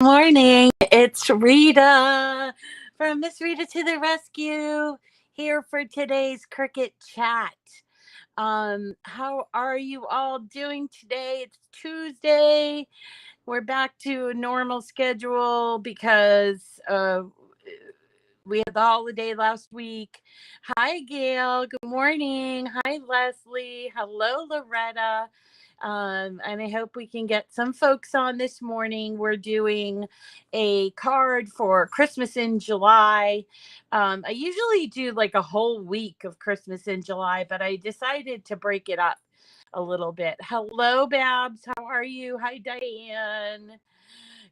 Morning. It's Rita from Miss Rita to the Rescue here for today's Cricut Chat. How are you all doing today? It's Tuesday. We're back to a normal schedule because we had the holiday last week. Hi, Gail. Good morning. Hi, Leslie. Hello, Loretta. And I hope we can get some folks on this morning. We're doing a card for Christmas in July. I usually do like a whole week of Christmas in July, but I decided to break it up a little bit. Hello, Babs. How are you? Hi, Diane.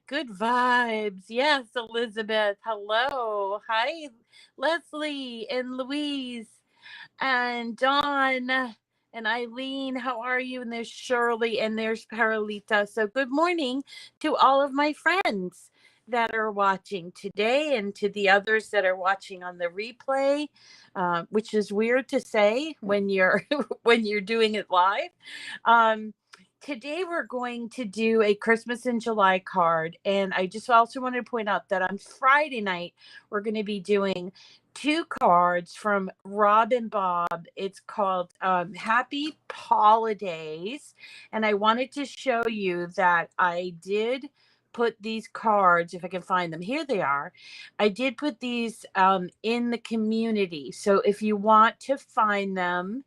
Good vibes. Yes, Elizabeth. Hello. Hi, Leslie and Louise and Dawn and Eileen. How are you? And there's Shirley and there's Paralita. So, good morning to all of my friends that are watching today and to the others that are watching on the replay, which is weird to say when you're when you're doing it live. Um, Today we're going to do a Christmas in July card, and I just also wanted to point out that on Friday night we're going to be doing two cards from Rob and Bob. It's called Happy Holidays, and I wanted to show you that I did put these cards, if I can find them, here they are. I did put these in the community, so if you want to find them,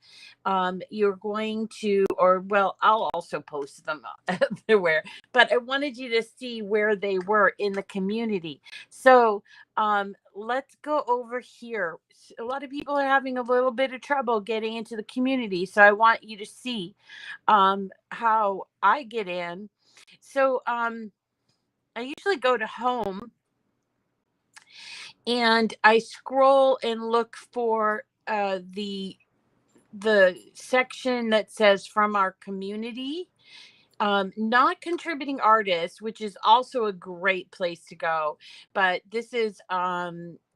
you're going to, or well, I'll also post them everywhere, but I wanted you to see where they were in the community. So let's go over here. A lot of people are having a little bit of trouble getting into the community, so I want you to see how I get in. So I usually go to home and I scroll and look for the section that says from our community, not contributing artists, which is also a great place to go, but this is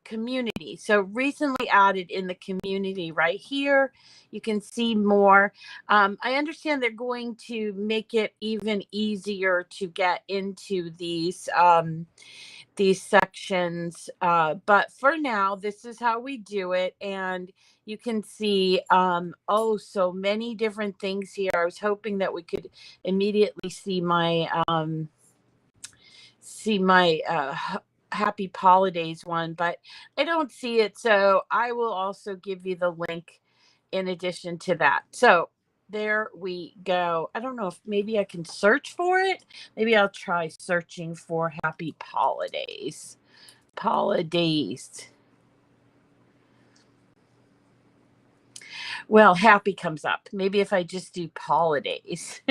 community. So recently added in the community right here, you can see more. I understand they're going to make it even easier to get into these sections, but for now this is how we do it. And you can see oh, so many different things here. I was hoping that we could immediately see my happy holidays one, but I don't see it, so I will also give you the link in addition to that. So there we go. I don't know if maybe I can search for it. Maybe I'll try searching for happy holidays. Holidays. Well, happy comes up. Maybe if I just do holidays.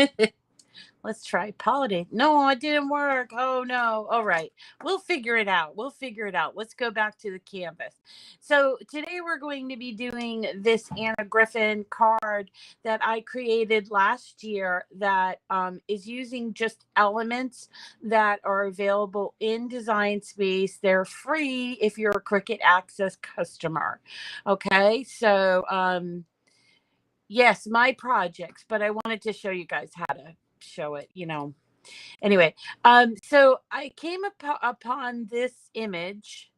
Let's try holiday. No, it didn't work. Oh no. All right. We'll figure it out. We'll figure it out. Let's go back to the canvas. So today we're going to be doing this Anna Griffin card that I created last year that is using just elements that are available in Design Space. They're free if you're a Cricut Access customer. Okay. So yes, my projects, but I wanted to show you guys how to show it. Anyway, so I came upon this image,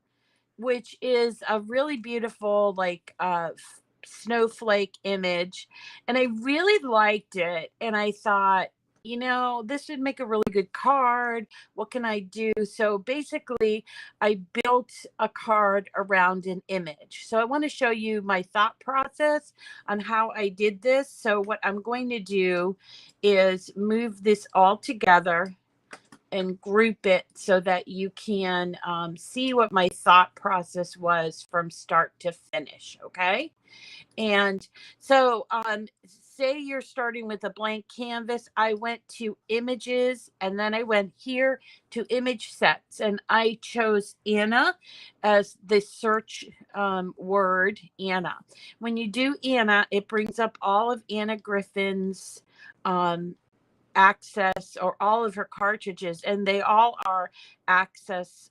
which is a really beautiful, like, snowflake image, and I really liked it. And I thought, this would make a really good card. What can I do? So basically, I built a card around an image. So I want to show you my thought process on how I did this. So what I'm going to do is move this all together and group it so that you can see what my thought process was from start to finish. Okay. And so say you're starting with a blank canvas. I went to images and then I went here to image sets, and I chose Anna as the search word, Anna. When you do Anna, it brings up all of Anna Griffin's access, or all of her cartridges, and they all are access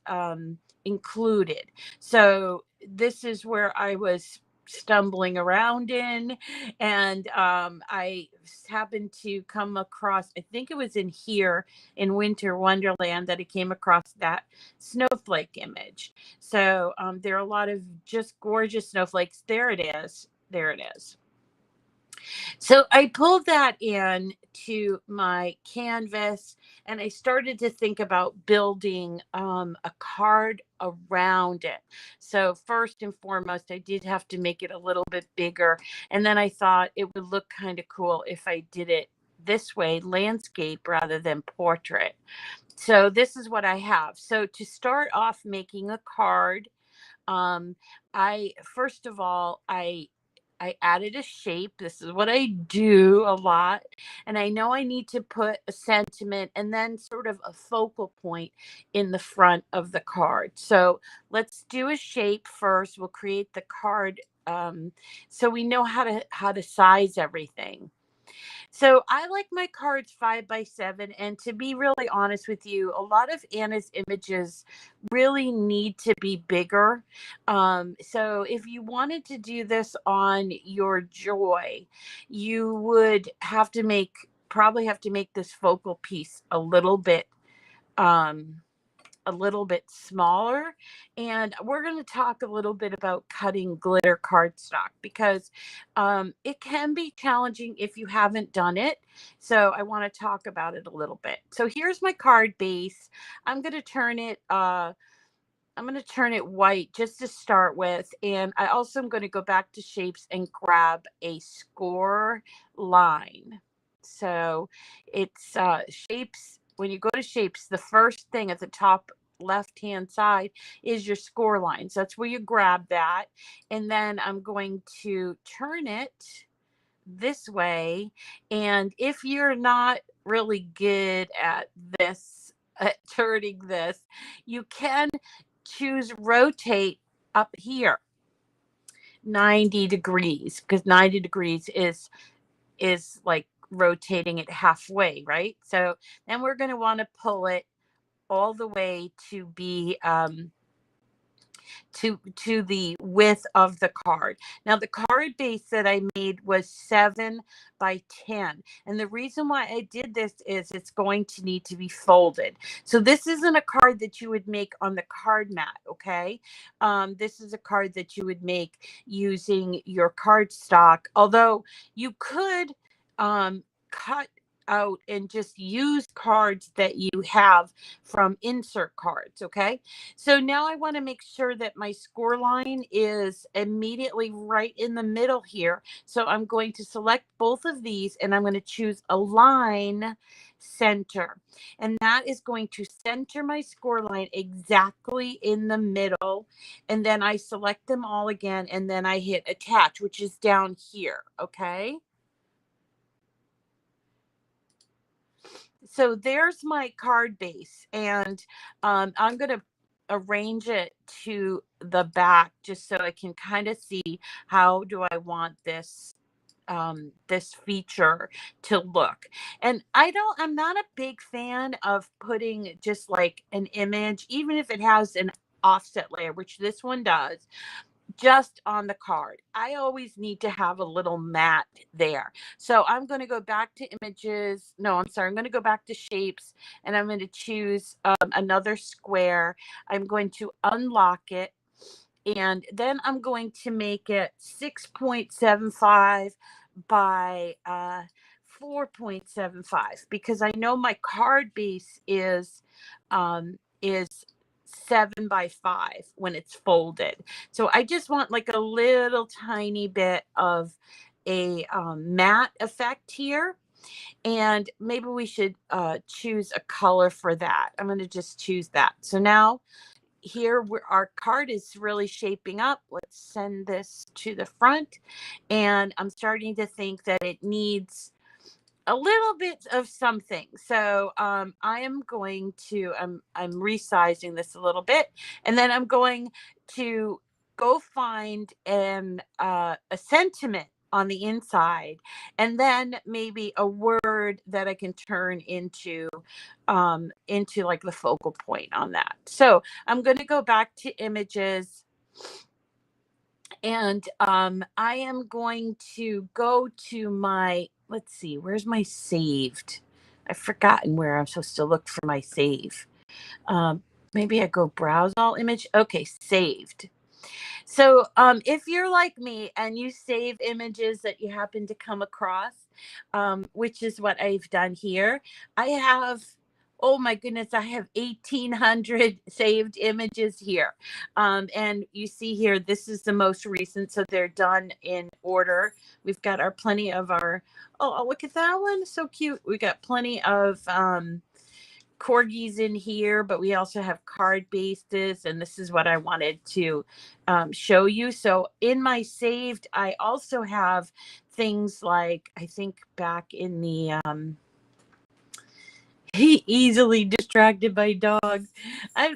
included. So this is where I was stumbling around in. And I happened to come across, I think it was in here in Winter Wonderland, that I came across that snowflake image. So there are a lot of just gorgeous snowflakes. There it is. There it is. So I pulled that in to my canvas, and I started to think about building a card around it. So first and foremost, I did have to make it a little bit bigger. And then I thought it would look kind of cool if I did it this way, landscape rather than portrait. So this is what I have. So to start off making a card, um, I first of all, I added a shape. This is what I do a lot. And I know I need to put a sentiment and then sort of a focal point in the front of the card. So let's do a shape first. We'll create the card so we know how to size everything. So I like my cards 5x7. And to be really honest with you, a lot of Anna's images really need to be bigger. So if you wanted to do this on your Joy, you would have to probably have to make this focal piece um, a little bit smaller. And we're going to talk a little bit about cutting glitter cardstock because it can be challenging if you haven't done it. So I want to talk about it a little bit. So here's my card base. I'm going to turn it white just to start with. And I also am going to go back to shapes and grab a score line. So it's shapes. When you go to shapes, the first thing at the top left-hand side is your score line. So that's where you grab that. And then I'm going to turn it this way. And if you're not really good at turning this, you can choose rotate up here 90 degrees, because 90 degrees is like rotating it halfway, right? So then we're going to want to pull it all the way to be to the width of the card. Now the card base that I made was 7x10. And the reason why I did this is it's going to need to be folded. So this isn't a card that you would make on the card mat, okay? This is a card that you would make using your cardstock, although you could cut out and just use cards that you have from insert cards, okay? So now I want to make sure that my score line is immediately right in the middle here. So I'm going to select both of these and I'm going to choose Align Center. And that is going to center my score line exactly in the middle. And then I select them all again and then I hit Attach, which is down here, okay? So there's my card base, and I'm going to arrange it to the back just so I can kind of see how do I want this feature to look. And I'm not a big fan of putting just like an image, even if it has an offset layer, which this one does, just on the card. I always need to have a little mat there. So I'm going to go back to images. No, I'm sorry. I'm going to go back to shapes and I'm going to choose another square. I'm going to unlock it. And then I'm going to make it 6.75 by 4.75 because I know my card base is 7x5 when it's folded. So I just want like a little tiny bit of a matte effect here. And maybe we should choose a color for that. I'm going to just choose that. So now here our card is really shaping up. Let's send this to the front. And I'm starting to think that it needs a little bit of something. So I am going to, I'm resizing this a little bit, and then I'm going to go find a sentiment on the inside, and then maybe a word that I can turn into like the focal point on that. So I'm going to go back to images And I am going to go to my, let's see, where's my saved? I've forgotten where I'm supposed to look for my save. Um, Maybe I go browse all image. Okay, saved. So, if you're like me and you save images that you happen to come across, which is what I've done here, I have, oh my goodness, I have 1,800 saved images here. And you see here, this is the most recent, so they're done in order. We've got our plenty of our, oh, look at that one, so cute. We got plenty of corgis in here, but we also have card bases, and this is what I wanted to show you. So in my saved, I also have things like, I think back in the easily distracted by dogs. I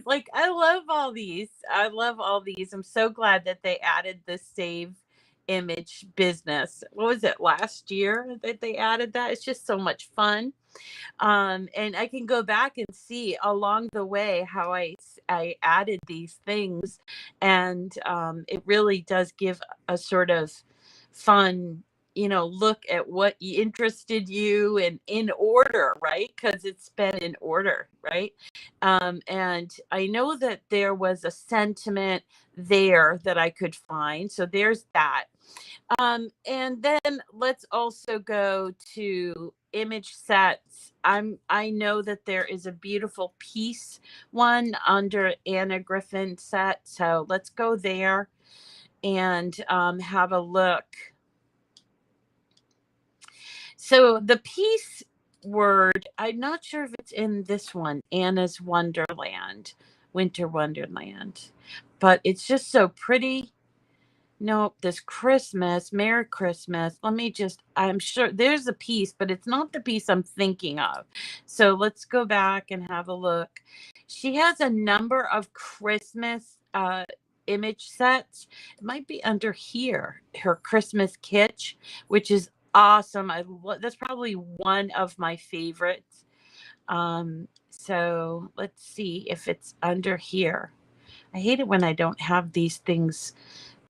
love all these. I love all these. I'm so glad that they added the save image business. What was it, last year that they added that? It's just so much fun. And I can go back and see along the way how I added these things, and it really does give a sort of fun, look at what interested you and in order, right? Because it's been in order, right? And I know that there was a sentiment there that I could find, so there's that. And then let's also go to image sets. I know that there is a beautiful piece one under Anna Griffin set. So let's go there and have a look. So the piece word, I'm not sure if it's in this one, Anna's Wonderland, Winter Wonderland, but it's just so pretty. Nope, this Christmas, Merry Christmas. I'm sure there's a piece, but it's not the piece I'm thinking of. So let's go back and have a look. She has a number of Christmas image sets. It might be under here, her Christmas kitsch, which is awesome. That's probably one of my favorites. So let's see if it's under here. I hate it when I don't have these things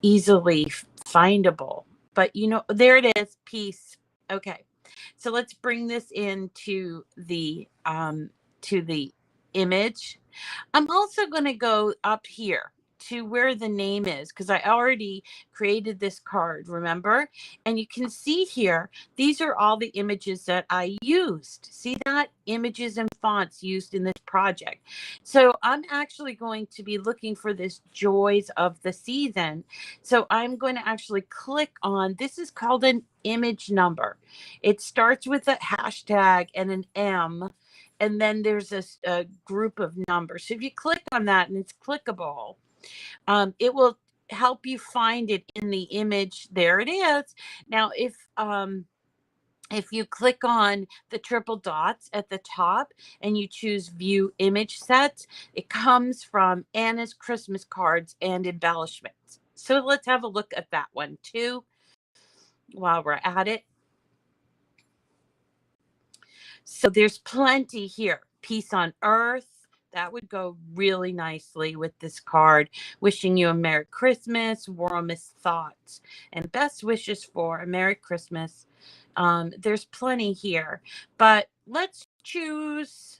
easily findable, but there it is, piece. Okay, so let's bring this into the image. I'm also going to go up here to where the name is, because I already created this card, remember? And you can see here, these are all the images that I used. See that? Images and fonts used in this project. So I'm actually going to be looking for this Joys of the Season. So I'm going to actually click on, this is called an image number. It starts with a hashtag and an M, and then there's a group of numbers. So if you click on that and it's clickable, it will help you find it in the image. There it is. Now, if you click on the triple dots at the top and you choose view image sets, it comes from Anna's Christmas cards and embellishments. So let's have a look at that one too while we're at it. So there's plenty here. Peace on Earth. That would go really nicely with this card. Wishing you a Merry Christmas, warmest thoughts, and best wishes for a Merry Christmas. There's plenty here, but let's choose.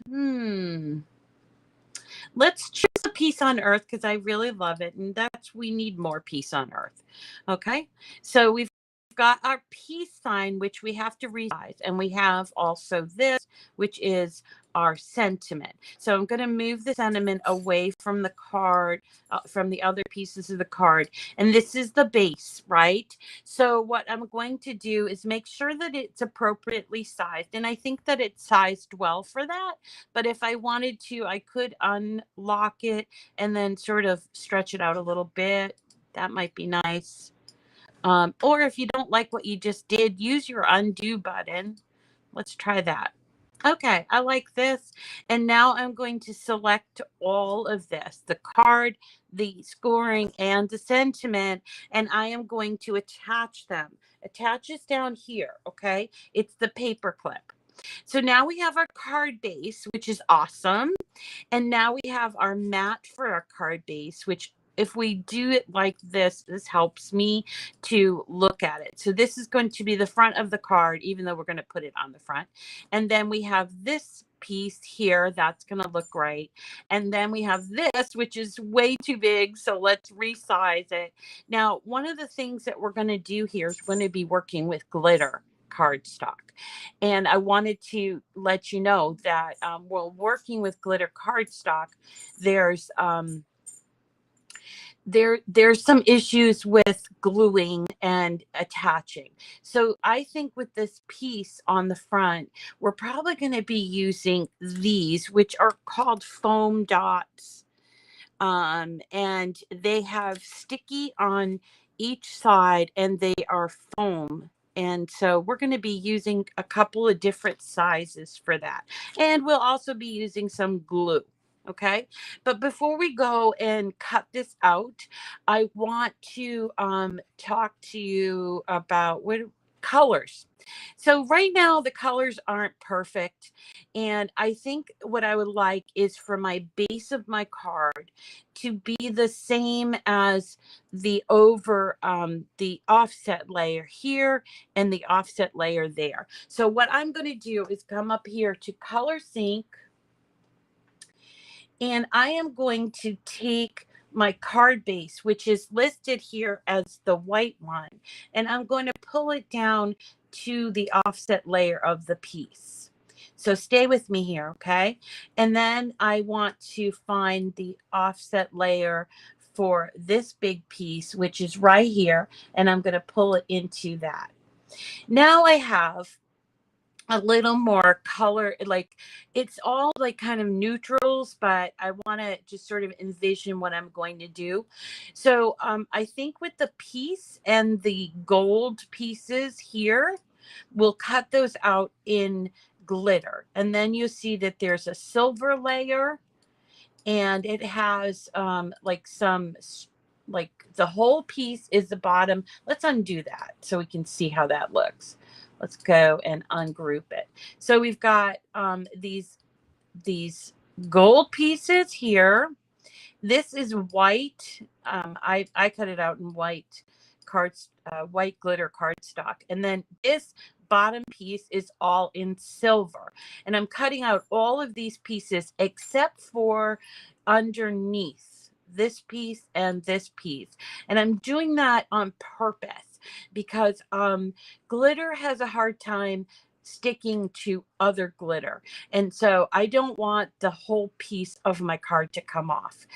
Let's choose a Peace on Earth because I really love it, and we need more peace on Earth. Okay, so we've got our peace sign, which we have to resize, and we have also this, which is our sentiment. So I'm going to move the sentiment away from the card, from the other pieces of the card, and this is the base, right? So what I'm going to do is make sure that it's appropriately sized, and I think that it's sized well for that. But if I wanted to, I could unlock it and then sort of stretch it out a little bit. That might be nice. Or if you don't like what you just did, use your undo button. Let's try that. Okay, I like this. And now I'm going to select all of this, the card, the scoring, and the sentiment, and I am going to attach them. Attach is down here, okay? It's the paper clip. So now we have our card base, which is awesome. And now we have our mat for our card base, which if we do it like this helps me to look at it. So this is going to be the front of the card, even though we're going to put it on the front. And then we have this piece here that's going to look great. And then we have this, which is way too big. So let's resize it. Now, one of the things that we're going to do here is we're going to be working with glitter cardstock. And I wanted to let you know that while working with glitter cardstock, there's there's some issues with gluing and attaching. So I think with this piece on the front, we're probably going to be using these, which are called foam dots. And they have sticky on each side and they are foam. And so we're going to be using a couple of different sizes for that. And we'll also be using some glue. Okay. But before we go and cut this out, I want to talk to you about what colors. So right now the colors aren't perfect. And I think what I would like is for my base of my card to be the same as the the offset layer here and the offset layer there. So what I'm going to do is come up here to Color Sync, and I am going to take my card base, which is listed here as the white one, and I'm going to pull it down to the offset layer of the piece. So stay with me here, okay? And then I want to find the offset layer for this big piece, which is right here, and I'm going to pull it into that. Now I have a little more color, like it's all like kind of neutrals, but I want to just sort of envision what I'm going to do. So I think with the piece and the gold pieces here, we'll cut those out in glitter. And then you see that there's a silver layer, and it has like some, like the whole piece is the bottom. Let's undo that so we can see how that looks. Let's go and ungroup it. So we've got these gold pieces here. This is white. I cut it out in white white glitter cardstock. And then this bottom piece is all in silver. And I'm cutting out all of these pieces except for underneath this piece and this piece. And I'm doing that on purpose because glitter has a hard time sticking to other glitter. And so I don't want the whole piece of my card to come off.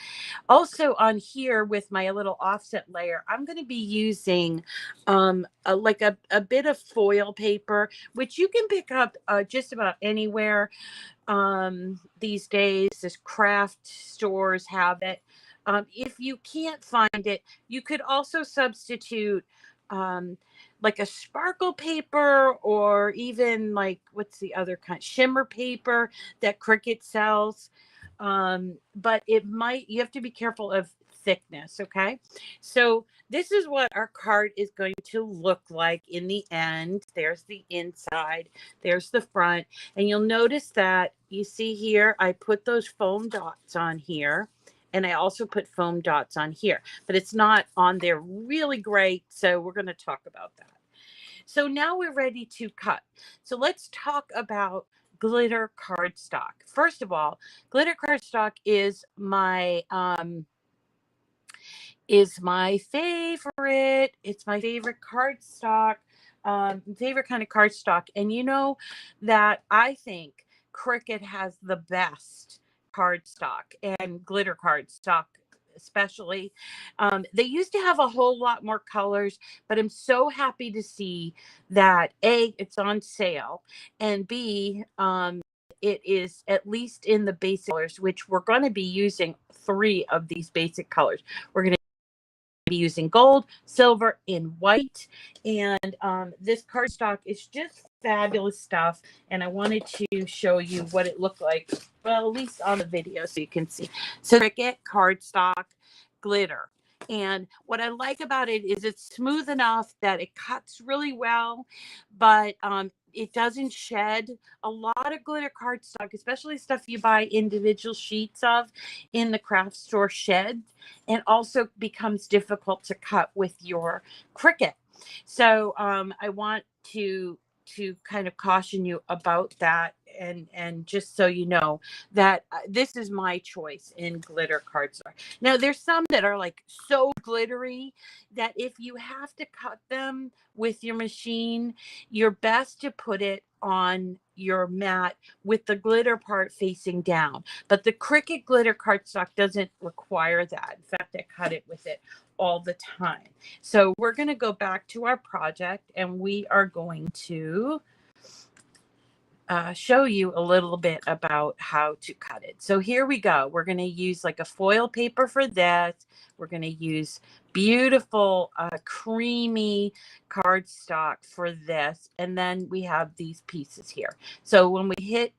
Also on here with my little offset layer, I'm going to be using like a bit of foil paper, which you can pick up just about anywhere these days. This craft stores have it. If you can't find it, you could also substitute like a sparkle paper, or even like, what's the other kind? Shimmer paper that Cricut sells. But you have to be careful of thickness. Okay. So this is what our card is going to look like in the end. There's the inside, there's the front. And you'll notice that you see here, I put those foam dots on here. And I also put foam dots on here, but it's not on there really great. So we're going to talk about that. So now we're ready to cut. So let's talk about glitter cardstock. First of all, glitter cardstock is my favorite. It's my favorite cardstock, favorite kind of cardstock. And you know that I think Cricut has the best cardstock, and glitter cardstock especially. They used to have a whole lot more colors, but I'm so happy to see that A, it's on sale, and B, it is at least in the basic colors, which we're going to be using 3 of these basic colors. We're going to be using gold, silver, and white. And this cardstock is just fabulous stuff. And I wanted to show you what it looked like, well, at least on the video so you can see. So Cricut cardstock glitter. And what I like about it is it's smooth enough that it cuts really well, but it doesn't shed. A lot of glitter cardstock, especially stuff you buy individual sheets of in the craft store, sheds and also becomes difficult to cut with your Cricut. So I want to kind of caution you about that, and just so you know that this is my choice in glitter cardstock. Now there's some that are like so glittery that if you have to cut them with your machine, you're best to put it on your mat with the glitter part facing down. But the Cricut glitter cardstock doesn't require that. In fact, I cut it with it all the time. So we're going to go back to our project, and we are going to show you a little bit about how to cut it. So here we go. We're going to use like a foil paper for this. We're going to use beautiful creamy cardstock for this. And then we have these pieces here. So when we hit,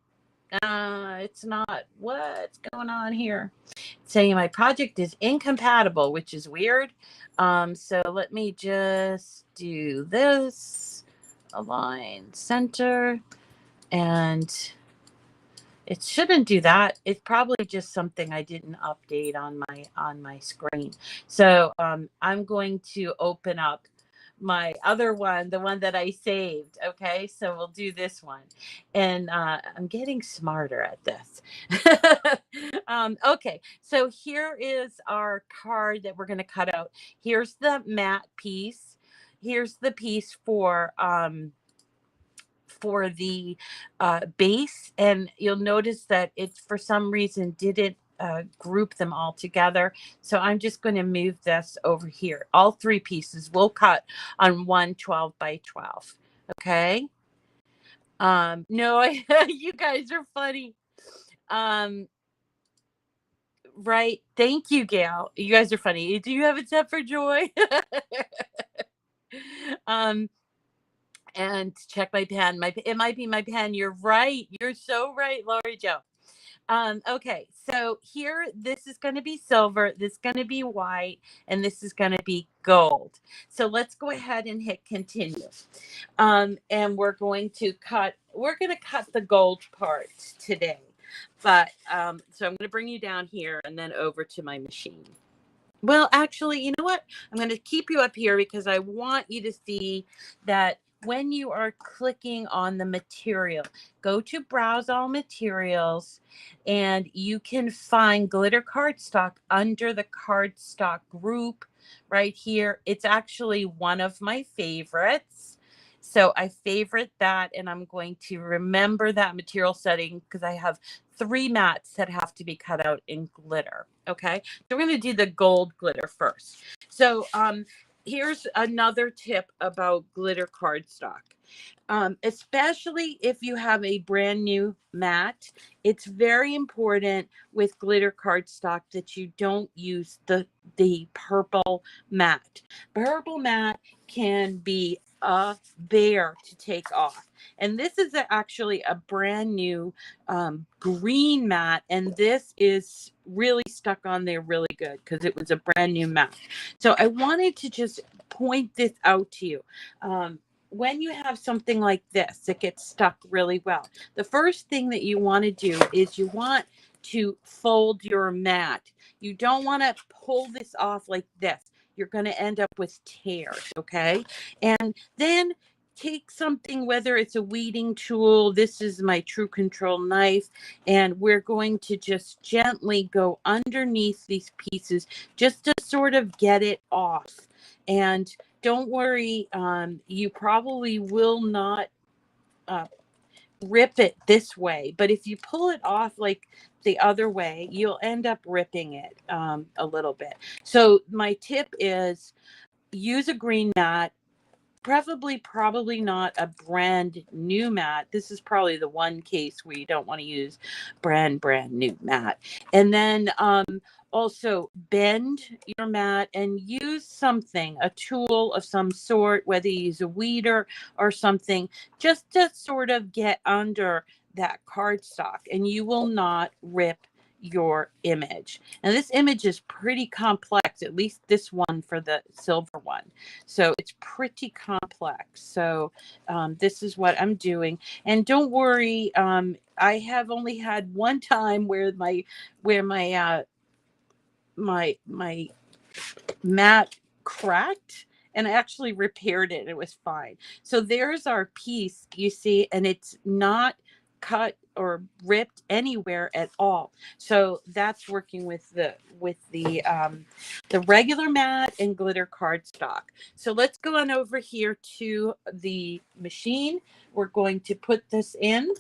it's not, what's going on here? It's saying my project is incompatible, which is weird. So let me just do this, align center. And it shouldn't do that. It's probably just something I didn't update on my screen. So I'm going to open up my other one, the one that I saved. Okay, so we'll do this one. And I'm getting smarter at this. Okay, so here is our card that we're going to cut out. Here's the matte piece. Here's the piece for the base, and you'll notice that it for some reason didn't group them all together. So I'm just going to move this over here. All three pieces will cut on 1 12 by 12. Okay. No, you guys are funny. Right. Thank you, Gail. You guys are funny. Do you have a tip for joy? And check my pen. It might be my pen. You're right. You're so right, Lori Jo. Okay, so here, this is going to be silver, this is going to be white, and this is going to be gold. So let's go ahead and hit continue. And we're going to cut the gold part today. But so I'm going to bring you down here and then over to my machine. Well, actually, you know what? I'm going to keep you up here because I want you to see that when you are clicking on the material, go to Browse All Materials, and you can find glitter cardstock under the cardstock group right here. It's actually one of my favorites. So I favorite that, and I'm going to remember that material setting because I have 3 mats that have to be cut out in glitter. Okay, so we're going to do the gold glitter first. So here's another tip about glitter cardstock. Especially if you have a brand new mat, it's very important with glitter cardstock that you don't use the purple mat. Purple mat can be a bear to take off. And this is actually a brand new green mat, and this is really stuck on there really good because it was a brand new mat. So I wanted to just point this out to you. When you have something like this, it gets stuck really well. The first thing that you want to do is you want to fold your mat. You don't want to pull this off like this. You're going to end up with tears, okay? And then take something, whether it's a weeding tool, this is my True Control knife, and we're going to just gently go underneath these pieces just to sort of get it off. And don't worry, you probably will not rip it this way, but if you pull it off like the other way, you'll end up ripping it a little bit. So my tip is use a green mat, probably not a brand new mat. This is probably the one case where you don't want to use brand new mat. And then also bend your mat and use something, a tool of some sort, whether you use a weeder or something, just to sort of get under that cardstock, and you will not rip your image. And this image is pretty complex specs, at least this one for the silver one. So it's pretty complex. So this is what I'm doing. And don't worry, I have only had one time where my mat cracked, and I actually repaired it. It was fine. So there's our piece, you see, and it's not cut or ripped anywhere at all. So that's working with the regular mat and glitter cardstock. So let's go on over here to the machine. We're going to put this in.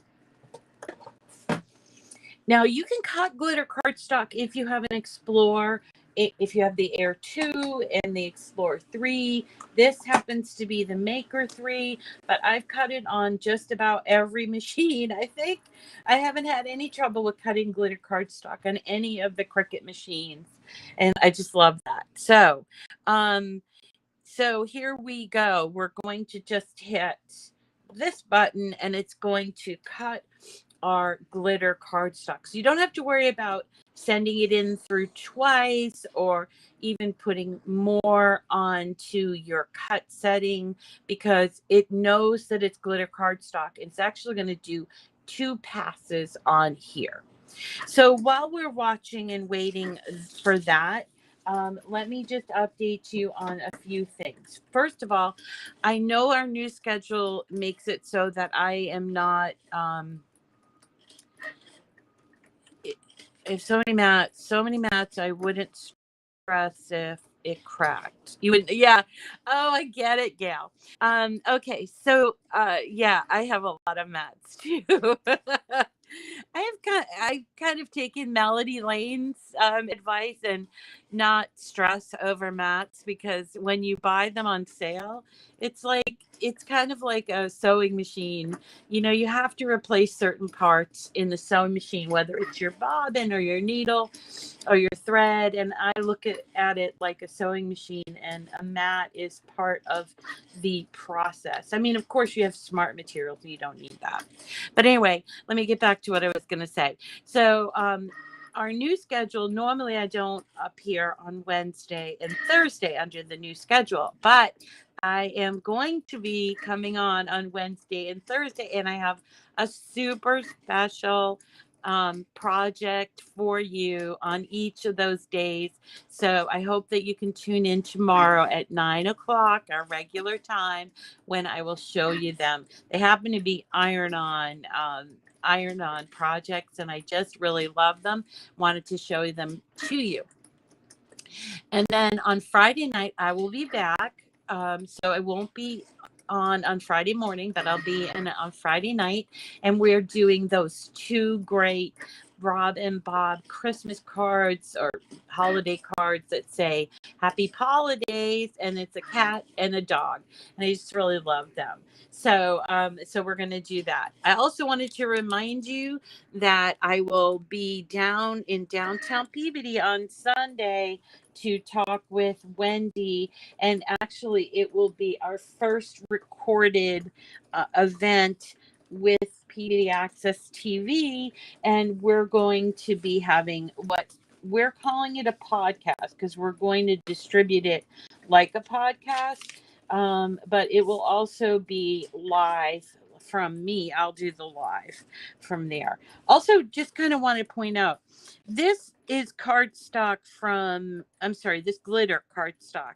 Now you can cut glitter cardstock if you have an Explorer, if you have the Air 2 and the Explorer 3. This happens to be the Maker 3, but I've cut it on just about every machine. I think I haven't had any trouble with cutting glitter cardstock on any of the Cricut machines, and I just love that. So, so here we go. We're going to just hit this button, and it's going to cut our glitter cardstock. So you don't have to worry about sending it in through twice or even putting more onto your cut setting, because it knows that it's glitter cardstock. It's actually going to do 2 passes on here. So while we're watching and waiting for that, let me just update you on a few things. First of all, I know our new schedule makes it so that I am not if so many mats, I wouldn't stress if it cracked. You would, yeah. Oh, I get it, Gail. Okay, so yeah, I have a lot of mats too. I've kind of taken Melody Lane's advice and not stress over mats, because when you buy them on sale, it's kind of like a sewing machine. You know, you have to replace certain parts in the sewing machine, whether it's your bobbin or your needle or your thread. And I look at it like a sewing machine, and a mat is part of the process. I mean, of course, you have smart materials, and you don't need that. But anyway, let me get back to what I was going to say. So, our new schedule, normally I don't appear on Wednesday and Thursday under the new schedule, but I am going to be coming on Wednesday and Thursday, and I have a super special project for you on each of those days. So I hope that you can tune in tomorrow at 9 o'clock, our regular time, when I will show you them. They happen to be iron-on projects, and I just really love them. Wanted to show them to you. And then on Friday night, I will be back. So I won't be on Friday morning, but I'll be in on Friday night. And we're doing those 2 great Rob and Bob Christmas cards or holiday cards that say Happy Holidays, and it's a cat and a dog. And I just really love them. So we're going to do that. I also wanted to remind you that I will be down in downtown Peabody on Sunday to talk with Wendy, and actually it will be our first recorded event with Peabody Access TV, and we're going to be having what we're calling it a podcast, because we're going to distribute it like a podcast, but it will also be live from me. I'll do the live from there. Also, just kind of want to point out, this is cardstock this glitter cardstock.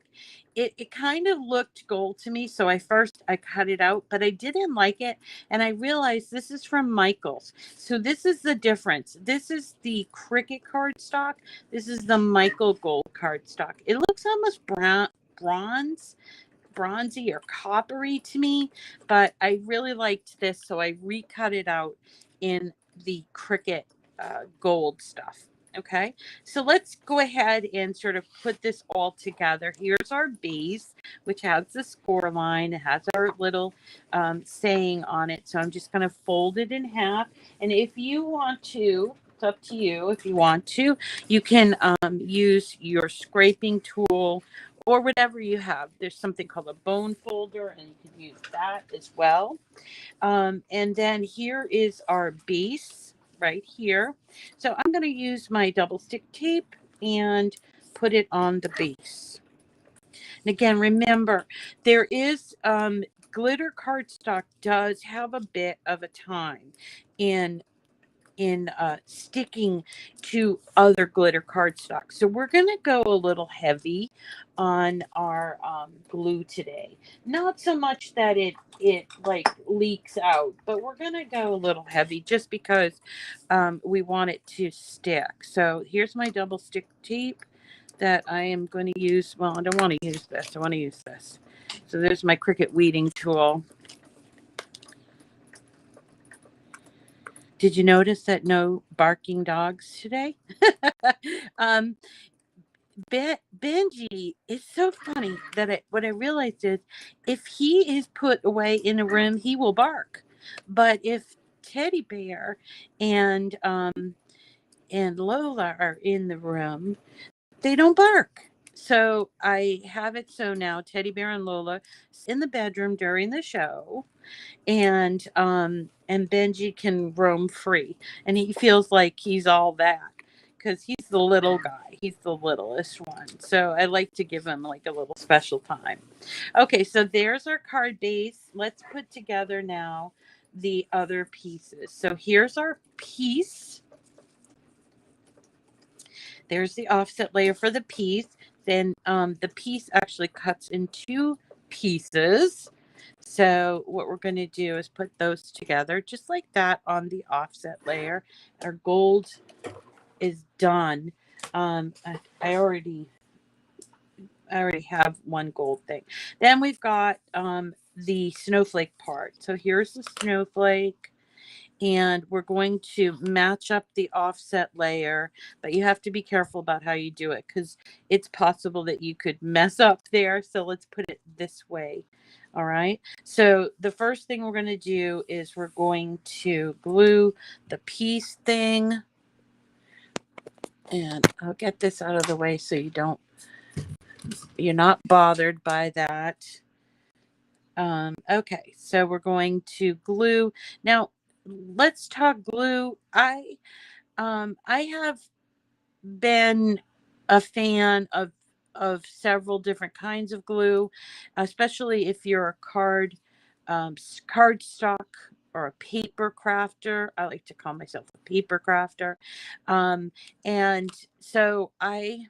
It kind of looked gold to me, so I cut it out, but I didn't like it, and I realized this is from Michaels. So this is the difference. This is the Cricut cardstock. This is the Michael Gold cardstock. It looks almost bronzy or coppery to me, but I really liked this, so I recut it out in the Cricut gold stuff. Okay, so let's go ahead and sort of put this all together. Here's our base, which has the score line. It has our little saying on it. So I'm just going to fold it in half. And if you want to, it's up to you. If you want to, you can use your scraping tool or whatever you have. There's something called a bone folder, and you can use that as well. And then here is our base right here. So I'm going to use my double stick tape and put it on the base. And again, remember, there is glitter cardstock does have a bit of a time in sticking to other glitter cardstock. So we're going to go a little heavy on our glue today. Not so much that it like leaks out, but we're going to go a little heavy just because we want it to stick. So here's my double stick tape that I am going to use. Well, I don't want to use this. I want to use this. So there's my Cricut weeding tool. Did you notice that no barking dogs today? Benji is so funny that what I realized is if he is put away in a room, he will bark. But if Teddy Bear and Lola are in the room, they don't bark. So I have it so now Teddy Bear and Lola in the bedroom during the show, and Benji can roam free, and he feels like he's all that because he's the little guy. He's the littlest one. So I like to give him like a little special time. Okay, so there's our card base. Let's put together now the other pieces. So here's our piece. There's the offset layer for the piece. Then the piece actually cuts in 2 pieces. So what we're going to do is put those together just like that on the offset layer. Our gold is done. I already have one gold thing. Then we've got the snowflake part. So here's the snowflake. And we're going to match up the offset layer, but you have to be careful about how you do it because it's possible that you could mess up there. So let's put it this way. All right. So the first thing we're going to do is we're going to glue the piece thing. And I'll get this out of the way so you're not bothered by that. Okay. So we're going to glue. Now, let's talk glue. I have been a fan of several different kinds of glue, especially if you're a cardstock or a paper crafter. I like to call myself a paper crafter. And so I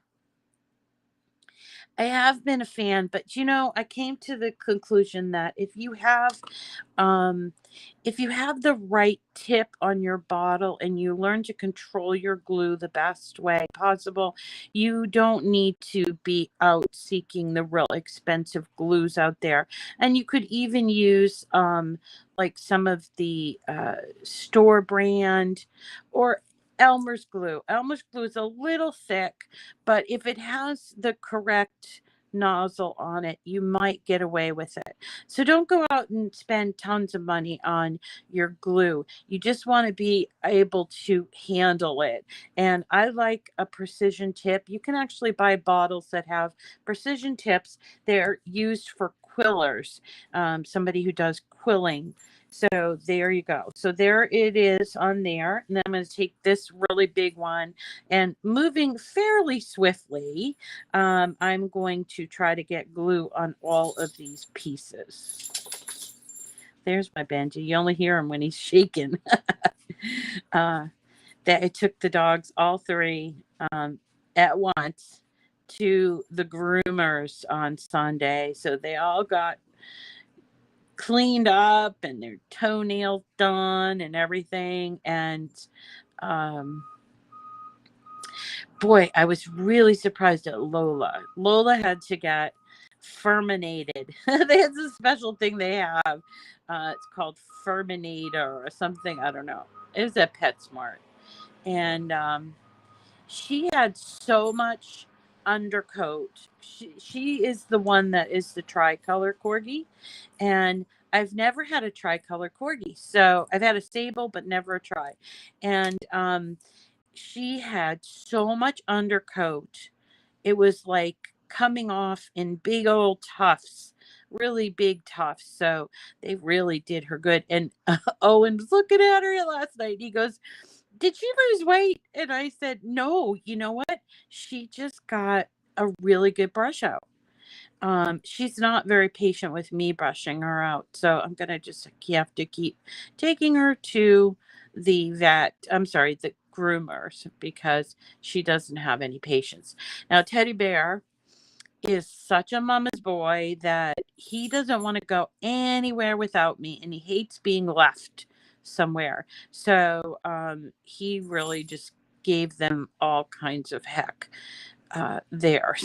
have been a fan, but I came to the conclusion that if you have the right tip on your bottle and you learn to control your glue the best way possible, you don't need to be out seeking the real expensive glues out there. And you could even use like some of the store brand or Elmer's glue. Elmer's glue is a little thick, but if it has the correct nozzle on it, you might get away with it. So don't go out and spend tons of money on your glue. You just want to be able to handle it. And I like a precision tip. You can actually buy bottles that have precision tips. They're used for quillers, somebody who does quilling. So there you go. So there it is on there. And then I'm going to take this really big one and moving fairly swiftly, I'm going to try to get glue on all of these pieces. There's my Benji. You only hear him when he's shaking. That I took the dogs, all 3, at once to the groomers on Sunday. So they all got cleaned up and their toenails done and everything. And boy, I was really surprised at Lola. Lola had to get Furminated. They had this special thing they have. It's called Furminator or something. I don't know. It was at PetSmart. And she had so much undercoat. She is the one that is the tricolor corgi. And I've never had a tricolor corgi. So I've had a sable, but never a tri. And she had so much undercoat. It was like coming off in big old tufts, really big tufts. So they really did her good. And Owen was looking at her last night. He goes, "Did she lose weight?" And I said, "No, you know what? She just got a really good brush out. She's not very patient with me brushing her out, so I'm gonna just have to keep taking her to the groomers, because she doesn't have any patience. Now, Teddy Bear is such a mama's boy that he doesn't want to go anywhere without me, and he hates being left somewhere. So he really just gave them all kinds of heck there.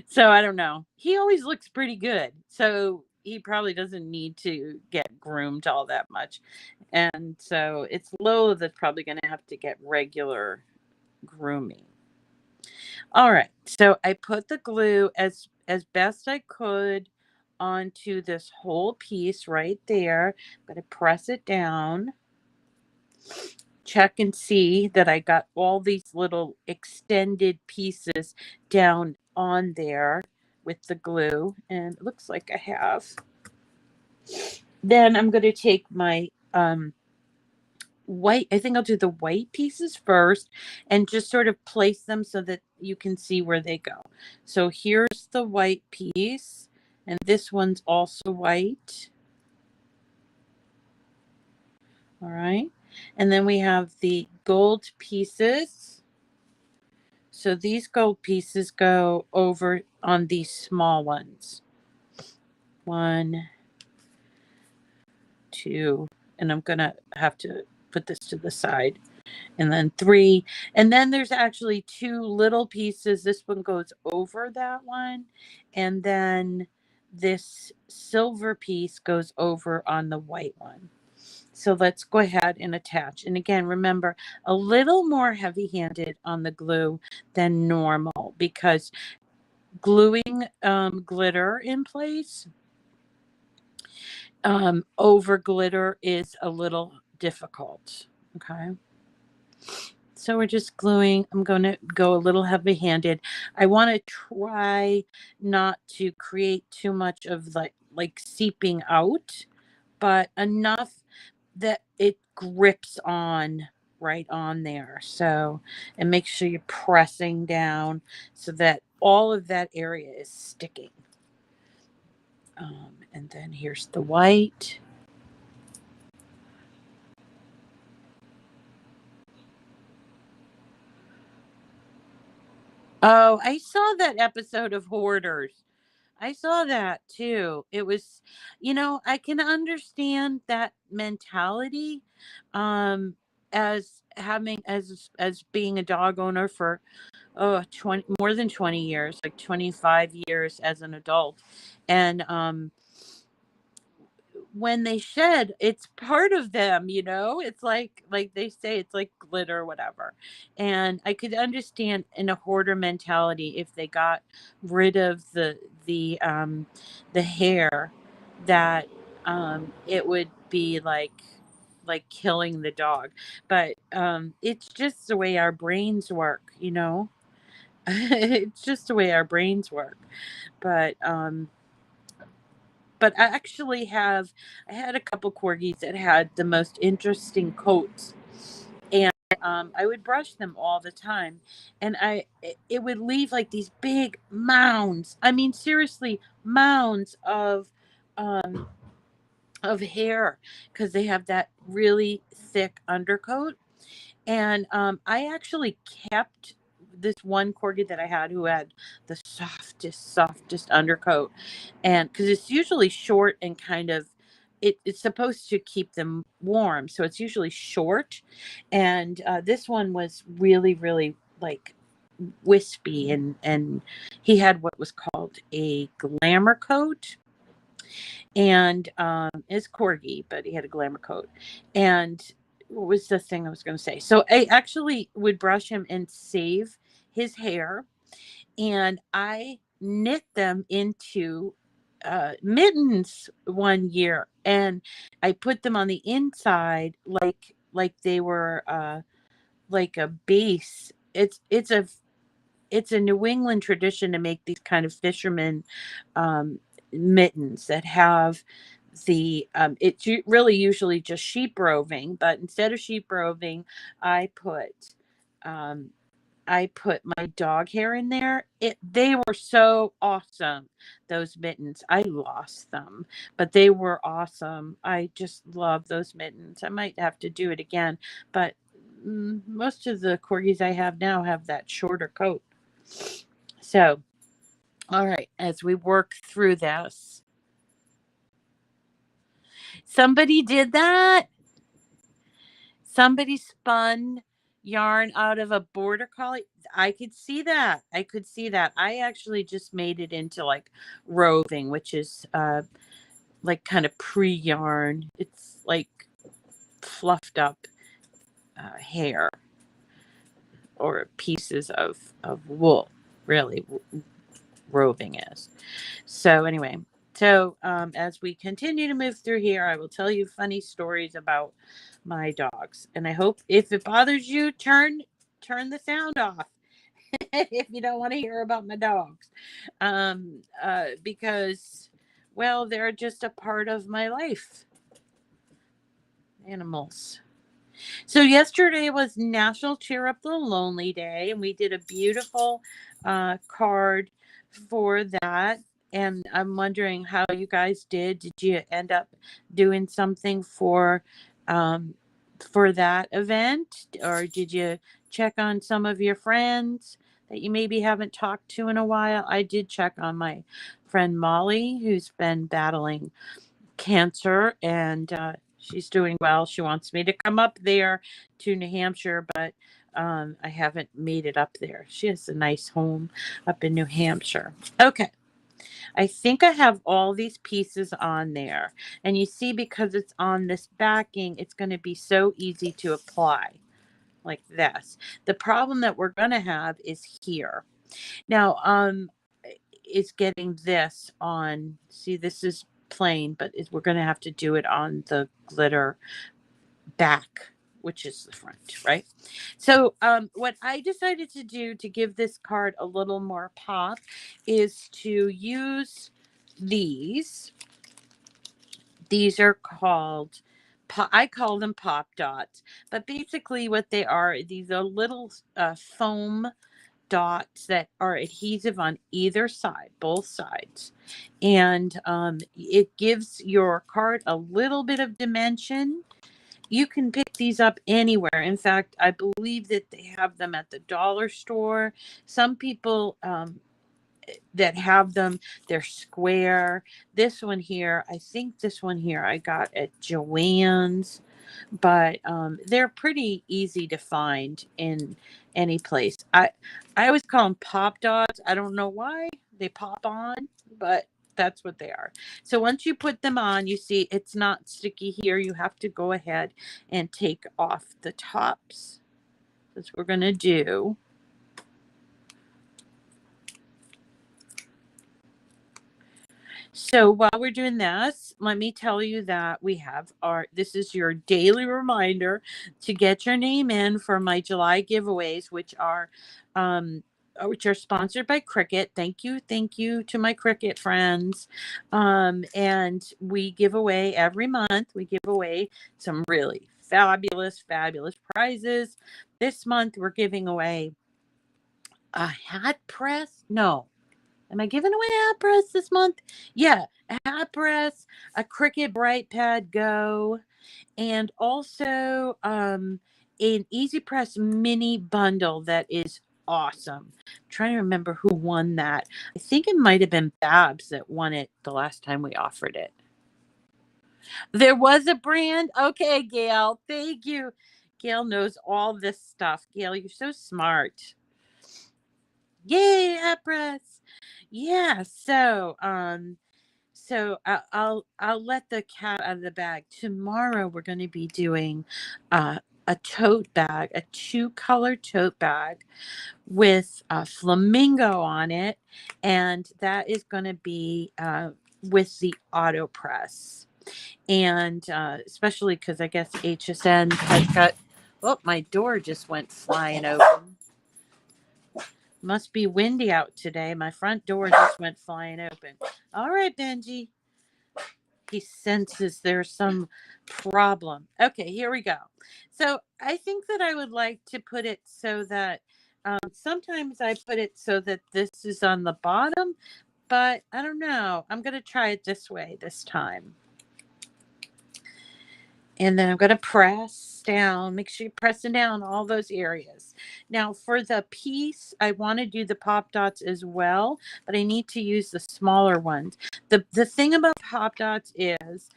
So I don't know. He always looks pretty good. So he probably doesn't need to get groomed all that much. And so it's Lola that's probably going to have to get regular grooming. All right. So I put the glue as best I could onto this whole piece right there. I'm going to press it down. Check and see that I got all these little extended pieces down on there with the glue, and it looks like I have. Then I'm going to take my white, I think I'll do the white pieces first and just sort of place them so that you can see where they go. So here's the white piece, and this one's also white. All right. And then we have the gold pieces. So these gold pieces go over on these small ones. 1, 2, and I'm going to have to put this to the side. And then 3. And then there's actually 2 little pieces. This one goes over that one. And then this silver piece goes over on the white one. So let's go ahead and attach. And again, remember, a little more heavy-handed on the glue than normal, because gluing glitter in place over glitter is a little difficult. Okay. So we're just gluing. I'm going to go a little heavy-handed. I want to try not to create too much of like seeping out, but enough that it grips on right on there. So, and make sure you're pressing down so that all of that area is sticking. And then here's the white. Oh, I saw that episode of Hoarders. I saw that too. It was, I can understand that mentality, as having as being a dog owner for 20 more than 20 years, like 25 years as an adult. And when they shed, it's part of them, it's like they say, it's like glitter or whatever. And I could understand in a hoarder mentality, if they got rid of the hair, that it would be like killing the dog. But it's just the way our brains work. It's just the way our brains work. But I actually I had a couple corgis that had the most interesting coats, and I would brush them all the time, and it would leave like these big mounds. I mean, seriously, mounds um, of hair, because they have that really thick undercoat. And I actually kept this one corgi that I had, who had the softest undercoat. And because it's usually short and kind of, it's supposed to keep them warm. So it's usually short. And this one was really, really like wispy. And he had what was called a glamour coat. And is corgi, but he had a glamour coat. And what was the thing I was going to say? So I actually would brush him and save his hair, and I knit them into mittens one year, and I put them on the inside like they were like a base. It's a New England tradition to make these kind of fisherman mittens that have it's really usually just sheep roving, but instead of sheep roving, I put um, I put my dog hair in there. They were so awesome. Those mittens. I lost them, but they were awesome. I just love those mittens. I might have to do it again, but most of the corgis I have now have that shorter coat. So, all right, as we work through this, somebody did that. Somebody spun yarn out of a border collie. I could see that. I could see that. I actually just made it into like roving, which is like kind of pre-yarn. It's like fluffed up hair or pieces of wool, really, roving is. So anyway, so as we continue to move through here, I will tell you funny stories about my dogs, and I hope if it bothers you, turn the sound off if you don't want to hear about my dogs, because well, they're just a part of my life. Animals. So yesterday was National Cheer Up the Lonely Day, and we did a beautiful card for that. And I'm wondering how you guys did. Did you end up doing something um, for that event, or did you check on some of your friends that you maybe haven't talked to in a while? I did check on my friend Molly, who's been battling cancer, and she's doing well. She wants me to come up there to New Hampshire, but I haven't made it up there. She has a nice home up in New Hampshire. Okay. I think I have all these pieces on there. And you see, because it's on this backing, it's going to be so easy to apply like this. The problem that we're going to have is here. Now, is getting this on. See, this is plain, but we're going to have to do it on the glitter back, which is the front, right? So what I decided to do to give this card a little more pop is to use these. These are called, I call them pop dots, but basically what they are, these are little foam dots that are adhesive on either side, both sides. And it gives your card a little bit of dimension. You can pick these up anywhere. In fact, I believe that they have them at the dollar store. Some people that have them, they're square. This one here, I think this one here I got at Joann's, but they're pretty easy to find in any place. I always call them pop dots. I don't know why they pop on, but that's what they are. So once you put them on, you see it's not sticky here. You have to go ahead and take off the tops. That's what we're going to do. So while we're doing this, let me tell you that we have this is your daily reminder to get your name in for my July giveaways, which are sponsored by Cricut. Thank you to my Cricut friends. And we give away every month. We give away some really fabulous prizes. This month we're giving away a hat press. No. Am I giving away a hat press this month? Yeah, a hat press, a Cricut Brightpad Go, and also an EasyPress Mini Bundle that is awesome. I'm trying to remember who won that. I think it might have been Babs that won it the last time we offered it. There was a brand? Okay, Gail. Thank you. Gail knows all this stuff. Gail, you're so smart. Yay, hat press. Yeah, so I'll let the cat out of the bag. Tomorrow we're going to be doing a tote bag, a 2-color tote bag with a flamingo on it, and that is going to be with the auto press. And especially because I guess HSN has got. Oh, my door just went flying open. Must be windy out today. My front door just went flying open. All right, Benji. He senses there's some problem. Okay, here we go. So I think that I would like to put it so that Sometimes I put it so that this is on the bottom, but I don't know. I'm going to try it this way this time. And then I'm going to press down. Make sure you're pressing down all those areas. Now for the piece, I want to do the pop dots as well, but I need to use the smaller ones. The thing about pop dots is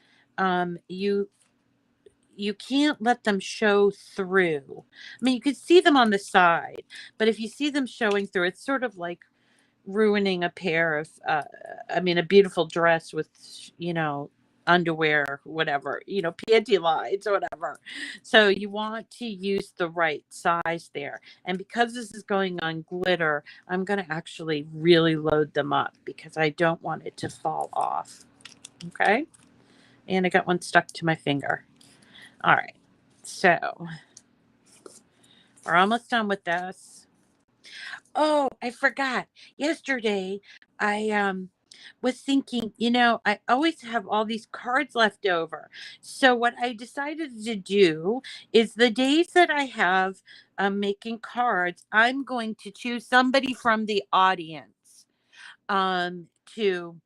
you can't let them show through. I mean, you could see them on the side, but if you see them showing through, it's sort of like ruining a pair of, a beautiful dress with, underwear, whatever, panty lines or whatever. So you want to use the right size there. And because this is going on glitter, I'm going to actually really load them up because I don't want it to fall off. Okay. And I got one stuck to my finger. All right. So we're almost done with this. Oh, I forgot. Yesterday, I was thinking, I always have all these cards left over. So what I decided to do is the days that I have making cards, I'm going to choose somebody from the audience to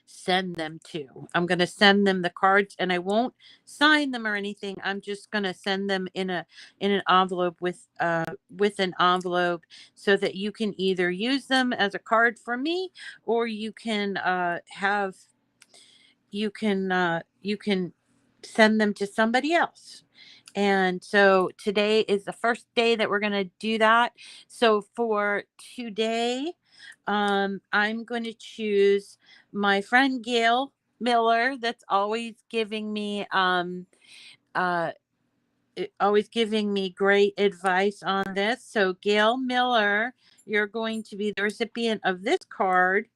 send them to. I'm going to send them the cards and I won't sign them or anything. I'm just going to send them in an envelope with an envelope so that you can either use them as a card for me or you can you can send them to somebody else. And so today is the first day that we're going to do that. So for today, I'm going to choose my friend Gail Miller. That's uh, always giving me great advice on this. So Gail Miller, you're going to be the recipient of this card.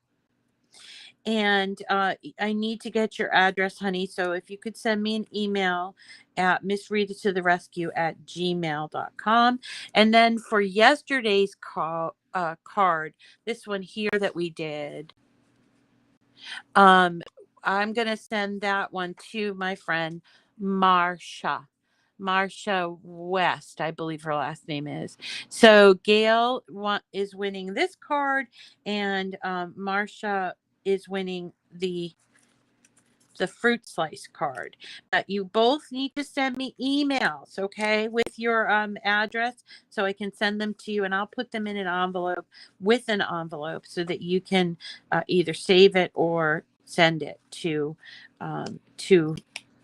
And I need to get your address, honey. So if you could send me an email at missritatotherescue@gmail.com. And then for yesterday's card, this one here that we did, I'm going to send that one to my friend Marsha West, I believe her last name is. So Gail is winning this card, and Marsha is winning the fruit slice card. But you both need to send me emails, okay, with your address so I can send them to you, and I'll put them in an envelope with an envelope so that you can either save it or send it to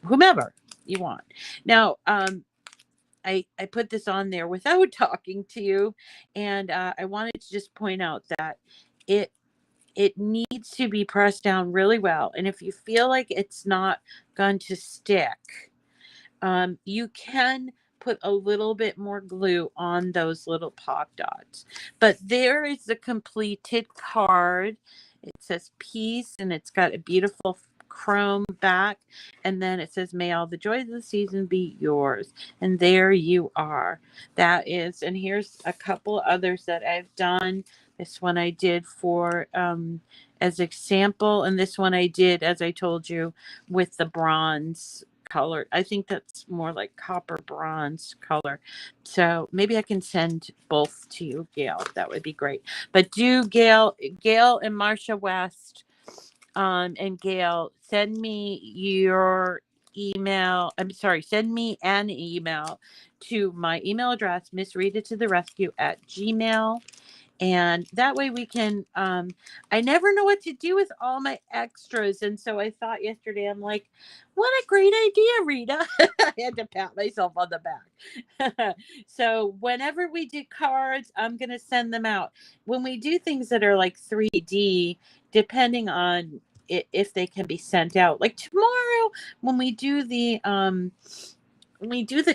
whomever you want. Now, I put this on there without talking to you, and I wanted to just point out that it needs to be pressed down really well. And if you feel like it's not going to stick, you can put a little bit more glue on those little pop dots. But there is the completed card. It says peace, and it's got a beautiful chrome back, and then it says may all the joys of the season be yours. And there you are. That is, and here's a couple others that I've done. This one I did for as example, and this one I did, as I told you, with the bronze color. I think that's more like copper bronze color. So maybe I can send both to you, Gail. That would be great. But do Gail and Marsha West and Gail, send me your email. I'm sorry, send me an email to my email address, missritatotherescue@gmail.com. And that way we can, I never know what to do with all my extras. And so I thought yesterday, I'm like, what a great idea, Rita. I had to pat myself on the back. So whenever we do cards, I'm going to send them out. When we do things that are like 3D, depending on if they can be sent out, like tomorrow, when we do the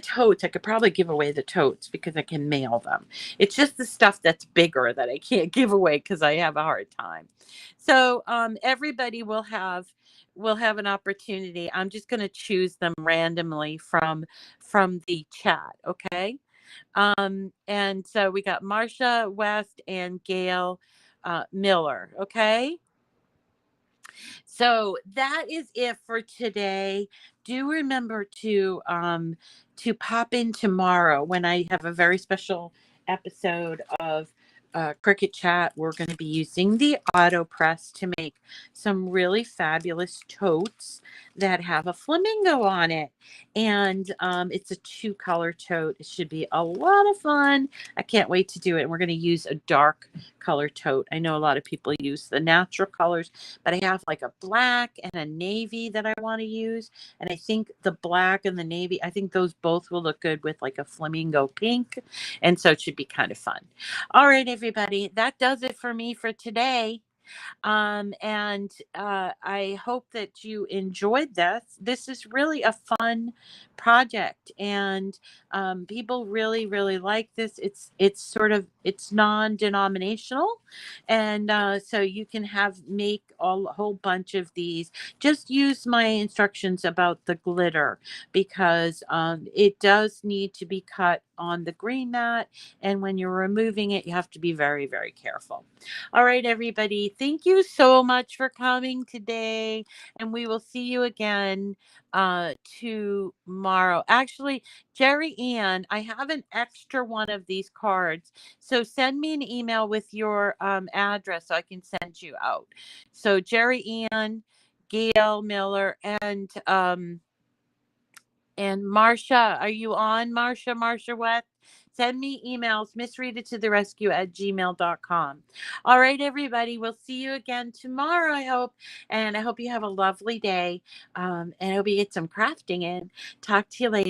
totes, I could probably give away the totes because I can mail them. It's just the stuff that's bigger that I can't give away because I have a hard time. So everybody will have an opportunity. I'm just going to choose them randomly from the chat, okay? And so we got Marsha West and Gail Miller, okay? So that is it for today. Do remember to pop in tomorrow when I have a very special episode of Cricut Chat, we're going to be using the auto press to make some really fabulous totes that have a flamingo on it. And it's a 2-color tote. It should be a lot of fun. I can't wait to do it. And we're going to use a dark color tote. I know a lot of people use the natural colors, but I have like a black and a navy that I want to use. And I think the black and the navy, I think those both will look good with like a flamingo pink. And so it should be kind of fun. All right, everybody, that does it for me for today. And I hope that you enjoyed this. This is really a fun project, and people really, really like this. It's non-denominational, and so you can make a whole bunch of these. Just use my instructions about the glitter, because it does need to be cut on the green mat, and when you're removing it, you have to be very, very careful. All right, everybody. Thank you so much for coming today. And we will see you again tomorrow. Actually, Jerry Ann, I have an extra one of these cards. So send me an email with your address so I can send you out. So Jerry Ann, Gail Miller, and Marcia, are you on, Marcia? Marcia West? Send me emails, missrita@gmail.com. All right, everybody. We'll see you again tomorrow, I hope. And I hope you have a lovely day. And I hope you get some crafting in. Talk to you later.